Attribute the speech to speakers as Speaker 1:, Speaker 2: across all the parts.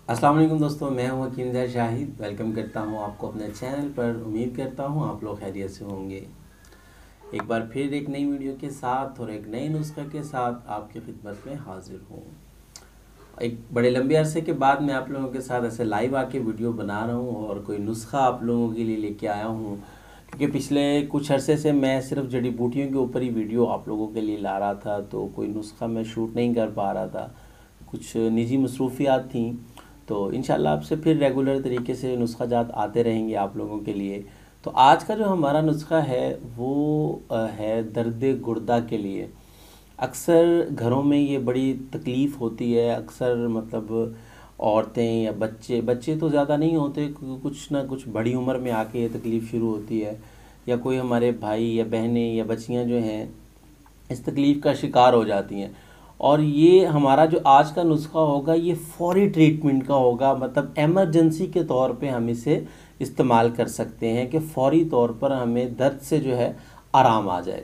Speaker 1: अस्सलाम वालेकुम दोस्तों, मैं हूं हकीम ज़ैद शाहिद। वेलकम करता हूं आपको अपने चैनल पर। उम्मीद करता हूं आप लोग खैरियत से होंगे। एक बार फिर एक नई वीडियो के साथ और एक नए नुस्खे के साथ आपकी खिदमत में हाजिर हूं। एक बड़े लंबे अरसे के बाद मैं आप लोगों के साथ ऐसे लाइव आके वीडियो बना रहा हूं और कोई नुस्खा आप लोगों के लिए लेके आया हूं, क्योंकि पिछले कुछ अरसे से मैं सिर्फ जड़ी बूटियों के ऊपर ही वीडियो आप लोगों के लिए ला रहा था, तो कोई नुस्खा मैं शूट नहीं कर पा रहा था। कुछ निजी मसरूफियात थी, तो इंशाल्लाह आपसे फिर रेगुलर तरीके से नुस्खा जात आते रहेंगे आप लोगों के लिए। तो आज का जो हमारा नुस्खा है वो है दर्द गुर्दा के लिए। अक्सर घरों में ये बड़ी तकलीफ़ होती है। अक्सर मतलब औरतें या बच्चे बच्चे तो ज़्यादा नहीं होते, कुछ ना कुछ बड़ी उम्र में आके ये तकलीफ़ शुरू होती है, या कोई हमारे भाई या बहनें या बच्चियां जो हैं इस तकलीफ़ का शिकार हो जाती हैं। और ये हमारा जो आज का नुस्खा होगा ये फ़ौरी ट्रीटमेंट का होगा, मतलब एमरजेंसी के तौर पे हम इसे इस्तेमाल कर सकते हैं कि फ़ौरी तौर पर हमें दर्द से जो है आराम आ जाए।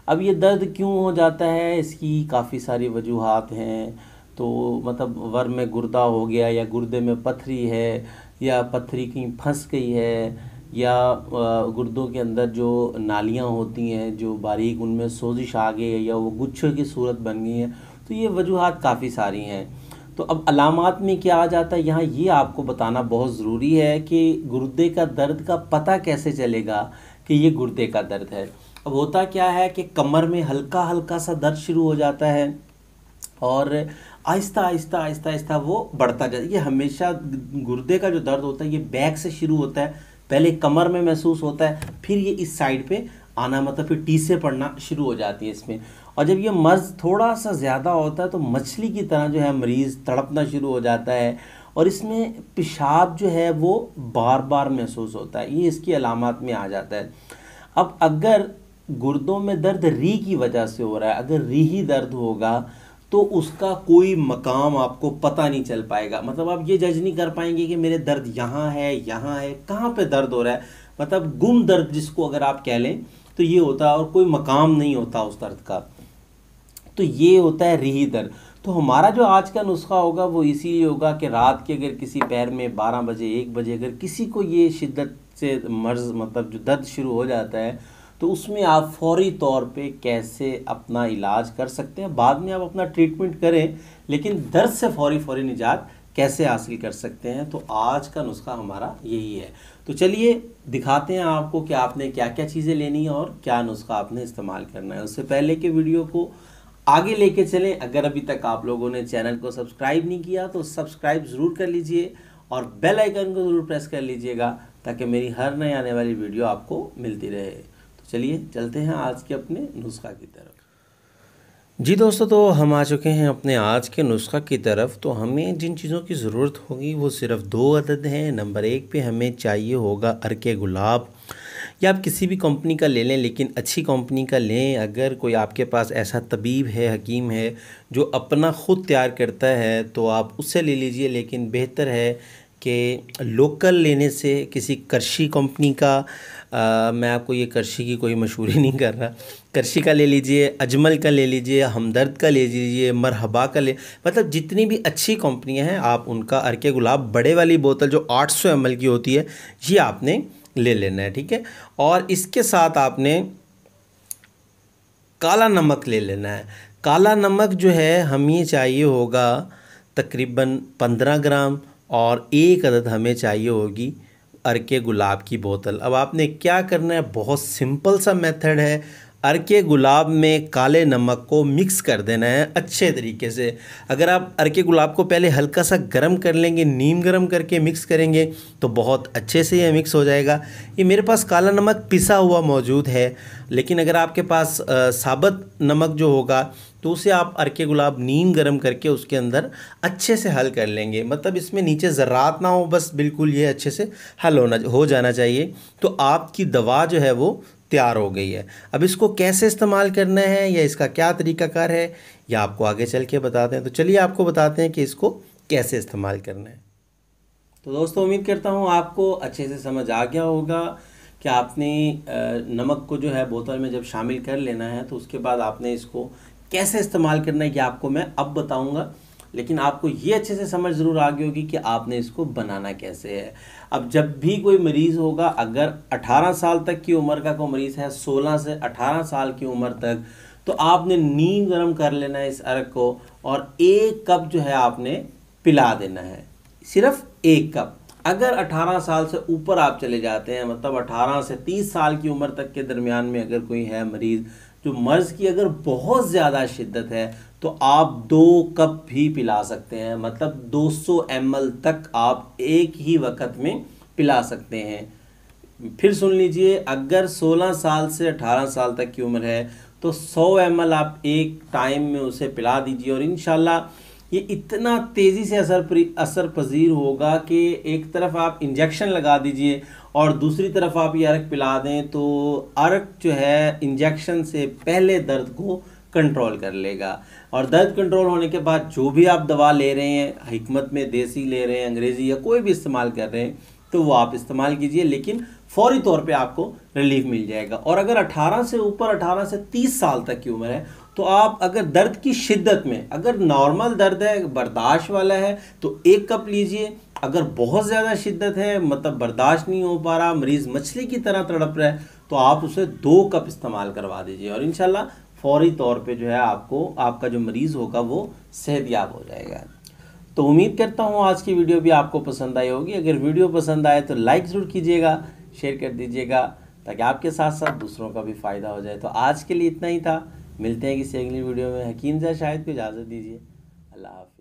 Speaker 1: अब ये दर्द क्यों हो जाता है, इसकी काफ़ी सारी वजूहात हैं। तो मतलब वर में गुर्दा हो गया, या गुर्दे में पथरी है, या पथरी कहीं फंस गई है, या गुर्दों के अंदर जो नालियाँ होती हैं जो बारीक, उनमें सोजिश आ गई है, या वो गुच्छे की सूरत बन गई है। तो ये वजूहात काफ़ी सारी हैं। तो अब अलामात में क्या आ जाता है, यहाँ ये आपको बताना बहुत ज़रूरी है कि गुर्दे का दर्द का पता कैसे चलेगा कि ये गुर्दे का दर्द है। अब होता क्या है कि कमर में हल्का हल्का सा दर्द शुरू हो जाता है और आहिस्ता आहिस्ता आहिस्ता आहिस्ता वो बढ़ता जाता है। ये हमेशा गुर्दे का जो दर्द होता है ये बैक से शुरू होता है, पहले कमर में महसूस होता है, फिर ये इस साइड पे आना, मतलब फिर टीसें पड़ना शुरू हो जाती है इसमें। और जब ये मर्ज़ थोड़ा सा ज़्यादा होता है तो मछली की तरह जो है मरीज़ तड़पना शुरू हो जाता है, और इसमें पेशाब जो है वो बार बार महसूस होता है। ये इसकी अलामात में आ जाता है। अब अगर गुर्दों में दर्द री की वजह से हो रहा है, अगर री ही दर्द होगा तो उसका कोई मकाम आपको पता नहीं चल पाएगा। मतलब आप ये जज नहीं कर पाएंगे कि मेरे दर्द यहाँ है, कहाँ पे दर्द हो रहा है। मतलब गुम दर्द जिसको अगर आप कह लें तो ये होता है, और कोई मकाम नहीं होता उस दर्द का। तो ये होता है रीही दर्द। तो हमारा जो आज का नुस्खा होगा वो इसीलिए होगा कि रात के अगर किसी पैर में 12 बजे 1 बजे अगर किसी को ये शिद्दत से मर्ज मतलब जो दर्द शुरू हो जाता है, तो उसमें आप फौरी तौर पे कैसे अपना इलाज कर सकते हैं। बाद में आप अपना ट्रीटमेंट करें, लेकिन दर्द से फौरी निजात कैसे हासिल कर सकते हैं, तो आज का नुस्खा हमारा यही है। तो चलिए दिखाते हैं आपको कि आपने क्या क्या चीज़ें लेनी है और क्या नुस्खा आपने इस्तेमाल करना है। उससे पहले के वीडियो को आगे लेके चलें, अगर अभी तक आप लोगों ने चैनल को सब्सक्राइब नहीं किया तो सब्सक्राइब ज़रूर कर लीजिए और बेल आइकन को ज़रूर प्रेस कर लीजिएगा, ताकि मेरी हर नई आने वाली वीडियो आपको मिलती रहे। तो चलिए चलते हैं आज के अपने नुस्खा की तरफ। जी दोस्तों, तो हम आ चुके हैं अपने आज के नुस्खा की तरफ। तो हमें जिन चीज़ों की ज़रूरत होगी वो सिर्फ 2 अदद हैं। नंबर 1 पे हमें चाहिए होगा अर्के गुलाब, या आप किसी भी कंपनी का ले लें, लेकिन अच्छी कंपनी का लें। अगर कोई आपके पास ऐसा तबीब है, हकीम है जो अपना ख़ुद तैयार करता है तो आप उससे ले लीजिए, लेकिन बेहतर है कि लोकल लेने से किसी करशी कंपनी का, मैं आपको ये करशी की कोई मशहूरी नहीं कर रहा, करशी का ले लीजिए, अजमल का ले लीजिए, हमदर्द का ले लीजिए, मरहबा का ले, मतलब जितनी भी अच्छी कंपनियां हैं आप उनका अर्के गुलाब बड़े वाली बोतल जो 800 ml की होती है ये आपने ले लेना है, ठीक है। और इसके साथ आपने काला नमक ले लेना है। काला नमक जो है हमें चाहिए होगा तकरीबन 15 ग्राम, और 1 अदद हमें चाहिए होगी अर्के गुलाब की बोतल। अब आपने क्या करना है, बहुत सिंपल सा मेथड है। अर्के गुलाब में काले नमक को मिक्स कर देना है अच्छे तरीके से। अगर आप अर्के गुलाब को पहले हल्का सा गर्म कर लेंगे, नीम गर्म करके मिक्स करेंगे तो बहुत अच्छे से ये मिक्स हो जाएगा। ये मेरे पास काला नमक पिसा हुआ मौजूद है, लेकिन अगर आपके पास साबुत नमक जो होगा तो उसे आप अर्के गुलाब नीम गर्म करके उसके अंदर अच्छे से हल कर लेंगे। मतलब इसमें नीचे ज़र्रात ना हो, बस बिल्कुल ये अच्छे से हल हो जाना चाहिए। तो आपकी दवा जो है वो तैयार हो गई है। अब इसको कैसे इस्तेमाल करना है या इसका क्या तरीक़ाकार है, या आपको आगे चल के बताते हैं। तो चलिए आपको बताते हैं कि इसको कैसे इस्तेमाल करना है। तो दोस्तों, उम्मीद करता हूँ आपको अच्छे से समझ आ गया होगा कि आपने नमक को जो है बोतल में जब शामिल कर लेना है तो उसके बाद आपने इसको कैसे इस्तेमाल करना है, ये आपको मैं अब बताऊंगा। लेकिन आपको ये अच्छे से समझ ज़रूर आ गई होगी कि आपने इसको बनाना कैसे है। अब जब भी कोई मरीज़ होगा, अगर 18 साल तक की उम्र का कोई मरीज़ है, 16 से 18 साल की उम्र तक, तो आपने नीम गर्म कर लेना है इस अरक को और 1 कप जो है आपने पिला देना है, सिर्फ 1 कप। अगर 18 साल से ऊपर आप चले जाते हैं, मतलब 18 से 30 साल की उम्र तक के दरमियान में अगर कोई है मरीज़ जो मर्ज़ की अगर बहुत ज़्यादा शिद्दत है, तो आप 2 कप भी पिला सकते हैं, मतलब 200 ml तक आप एक ही वक्त में पिला सकते हैं। फिर सुन लीजिए, अगर 16 साल से 18 साल तक की उम्र है तो 100 ml आप एक टाइम में उसे पिला दीजिए और इंशाल्लाह ये इतना तेज़ी से असर पजीर होगा कि एक तरफ आप इंजेक्शन लगा दीजिए और दूसरी तरफ आप ये अरक पिला दें, तो अरक जो है इंजेक्शन से पहले दर्द को कंट्रोल कर लेगा। और दर्द कंट्रोल होने के बाद जो भी आप दवा ले रहे हैं, हिकमत में देसी ले रहे हैं, अंग्रेज़ी या कोई भी इस्तेमाल कर रहे हैं, तो वो आप इस्तेमाल कीजिए, लेकिन फौरी तौर पे आपको रिलीफ मिल जाएगा। और अगर 18 से ऊपर 18 से 30 साल तक की उम्र है, तो आप अगर दर्द की शिद्दत में, अगर नॉर्मल दर्द है, बर्दाश्त वाला है, तो 1 कप लीजिए। अगर बहुत ज़्यादा शिद्दत है, मतलब बर्दाश्त नहीं हो पा रहा, मरीज़ मछली की तरह तड़प रहा है, तो आप उसे 2 कप इस्तेमाल करवा दीजिए और इंशाल्लाह फौरी तौर पे जो है आपको, आपका जो मरीज़ होगा वो सेहतयाब हो जाएगा। तो उम्मीद करता हूँ आज की वीडियो भी आपको पसंद आई होगी। अगर वीडियो पसंद आए तो लाइक ज़रूर कीजिएगा, शेयर कर दीजिएगा, ताकि आपके साथ साथ दूसरों का भी फ़ायदा हो जाए। तो आज के लिए इतना ही था, मिलते हैं किसी अगली वीडियो में। हकीम ज़ा शाहिद को इजाज़त दीजिए। अल्लाह हाफ़िज़।